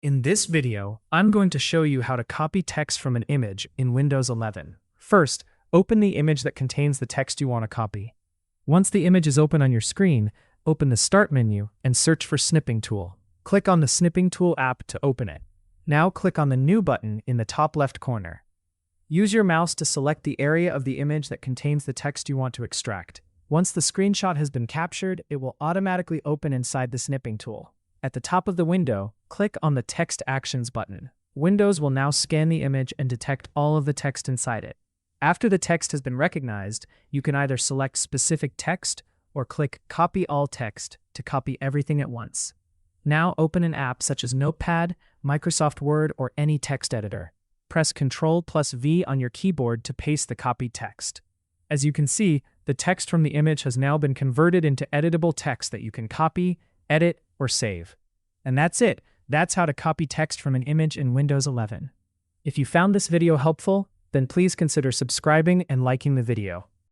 In this video, I'm going to show you how to copy text from an image in Windows 11. First, open the image that contains the text you want to copy. Once the image is open on your screen, open the Start menu and search for Snipping Tool. Click on the Snipping Tool app to open it. Now click on the New button in the top left corner. Use your mouse to select the area of the image that contains the text you want to extract. Once the screenshot has been captured, it will automatically open inside the Snipping Tool. At the top of the window, click on the Text Actions button. Windows will now scan the image and detect all of the text inside it. After the text has been recognized, you can either select specific text or click Copy All Text to copy everything at once. Now open an app such as Notepad, Microsoft Word, or any text editor. Press Ctrl+V on your keyboard to paste the copied text. As you can see, the text from the image has now been converted into editable text that you can copy, edit, or save. And that's it. That's how to copy text from an image in Windows 11. If you found this video helpful, then please consider subscribing and liking the video.